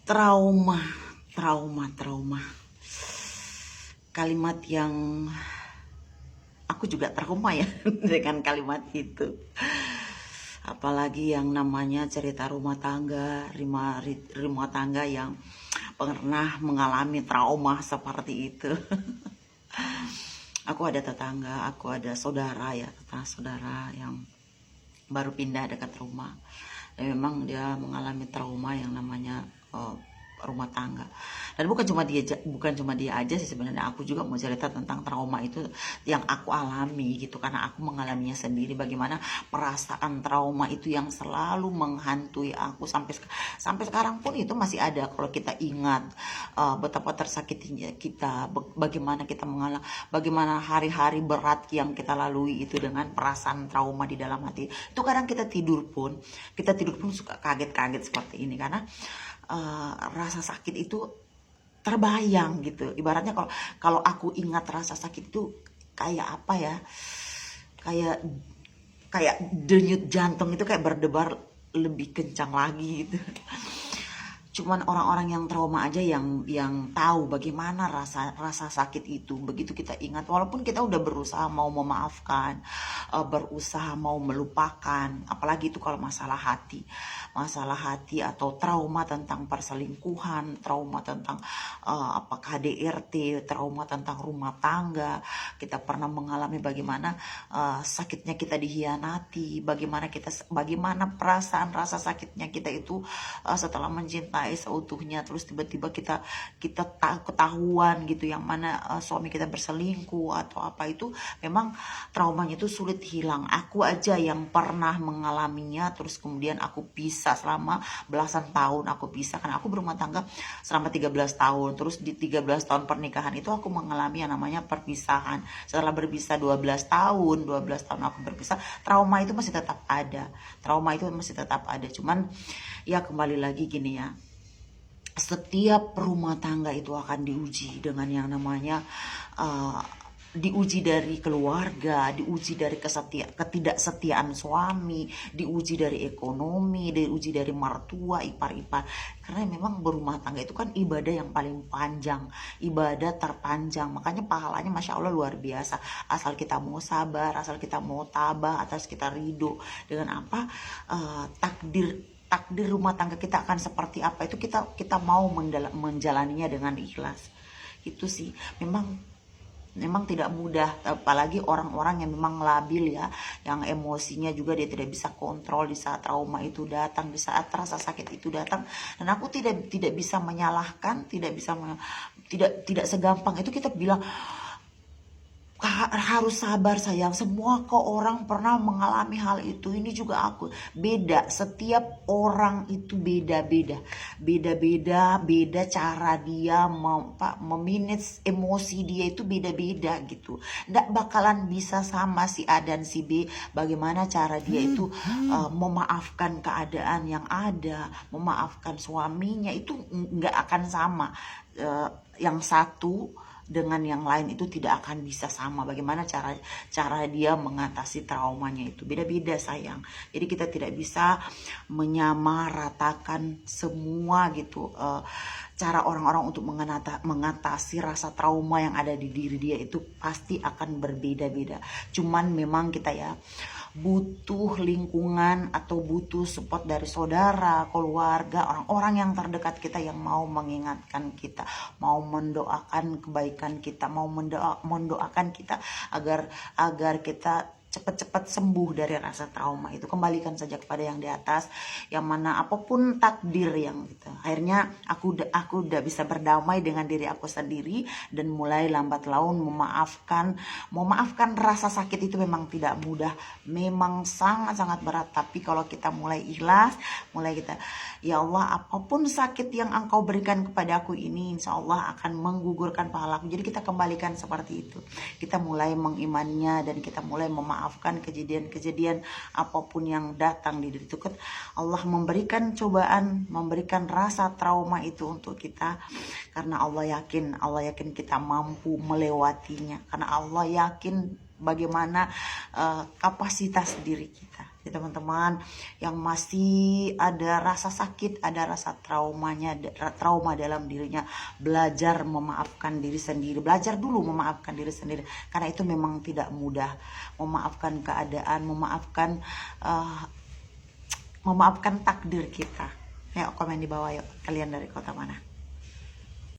Trauma, trauma. Kalimat yang aku juga trauma ya dengan kalimat itu. Apalagi yang namanya cerita rumah tangga, rumah tangga yang pernah mengalami trauma seperti itu. Aku ada tetangga, aku ada saudara ya, saudara yang baru pindah dekat rumah. Dan memang dia mengalami trauma yang namanya rumah tangga. Dan bukan cuma dia aja sih sebenarnya. Aku juga mau cerita tentang trauma itu yang aku alami gitu, karena aku mengalaminya sendiri. Bagaimana perasaan trauma itu yang selalu menghantui aku sampai sekarang pun itu masih ada. Kalau kita ingat betapa tersakitinya kita, bagaimana kita bagaimana hari-hari berat yang kita lalui itu dengan perasaan trauma di dalam hati. Itu kadang kita tidur pun suka kaget-kaget seperti ini, karena rasa sakit itu terbayang gitu. Ibaratnya kalau aku ingat rasa sakit itu kayak apa ya, kayak denyut jantung itu kayak berdebar lebih kencang lagi gitu. Cuman orang-orang yang trauma aja yang tahu bagaimana rasa sakit itu. Begitu kita ingat, walaupun kita udah berusaha mau memaafkan, berusaha mau melupakan, apalagi itu kalau masalah hati atau trauma tentang perselingkuhan, trauma tentang KDRT, trauma tentang rumah tangga. Kita pernah mengalami bagaimana sakitnya kita dihianati, bagaimana perasaan rasa sakitnya kita itu setelah mencintai seutuhnya, terus tiba-tiba kita ketahuan gitu yang mana suami kita berselingkuh atau apa. Itu memang traumanya itu sulit hilang. Aku aja yang pernah mengalaminya, terus kemudian aku pisah selama belasan tahun. Aku pisah karena aku berumah tangga selama 13 tahun. Terus di 13 tahun pernikahan itu aku mengalami yang namanya perpisahan. Setelah berpisah 12 tahun aku berpisah, trauma itu masih tetap ada. Cuman ya kembali lagi gini ya, setiap rumah tangga itu akan diuji dengan yang namanya diuji dari keluarga, diuji dari ketidaksetiaan suami, diuji dari ekonomi, diuji dari mertua, ipar-ipar. Karena memang berumah tangga itu kan ibadah yang paling panjang, ibadah terpanjang. Makanya pahalanya Masya Allah luar biasa. Asal kita mau sabar, asal kita mau tabah, atas kita ridho dengan apa takdir rumah tangga kita akan seperti apa, itu kita mau menjalaninya dengan ikhlas. Itu sih memang tidak mudah, apalagi orang-orang yang memang labil ya, yang emosinya juga dia tidak bisa kontrol di saat trauma itu datang, di saat rasa sakit itu datang. Dan aku tidak bisa menyalahkan, tidak segampang itu kita bilang harus sabar sayang. Semua kok orang pernah mengalami hal itu. Ini juga aku. Beda. Setiap orang itu beda-beda. Beda cara dia memanage emosi dia itu beda-beda gitu. Nggak bakalan bisa sama si A dan si B. Bagaimana cara dia itu memaafkan keadaan yang ada, memaafkan suaminya, itu nggak akan sama. Yang satu dengan yang lain itu tidak akan bisa sama. Bagaimana cara dia mengatasi traumanya itu beda-beda sayang. Jadi kita tidak bisa menyamaratakan semua gitu. Cara orang-orang untuk mengatasi rasa trauma yang ada di diri dia itu pasti akan berbeda-beda. Cuman memang kita ya butuh lingkungan atau butuh support dari saudara, keluarga, orang-orang yang terdekat kita yang mau mengingatkan kita, mau mendoakan kebaikan kita, mau mendoakan kita agar kita cepat-cepat sembuh dari rasa trauma itu. Kembalikan saja kepada yang di atas, yang mana apapun takdir yang gitu. Akhirnya aku udah bisa berdamai dengan diri aku sendiri dan mulai lambat laun memaafkan rasa sakit itu. Memang tidak mudah, memang sangat-sangat berat, tapi kalau kita mulai ikhlas, mulai kita, ya Allah, apapun sakit yang Engkau berikan kepada aku ini, insya Allah akan menggugurkan pahalaku. Jadi kita kembalikan seperti itu. Kita mulai mengimaninya dan kita mulai memaafkan kejadian-kejadian apapun yang datang di diri itu. Allah memberikan cobaan, memberikan rasa trauma itu untuk kita, karena Allah yakin kita mampu melewatinya, karena Allah yakin bagaimana kapasitas diri kita. Jadi teman-teman yang masih ada rasa sakit, ada rasa trauma dalam dirinya, belajar memaafkan diri sendiri. Belajar dulu memaafkan diri sendiri, karena itu memang tidak mudah. Memaafkan keadaan, memaafkan takdir kita. Yuk komen di bawah yuk, kalian dari kota mana?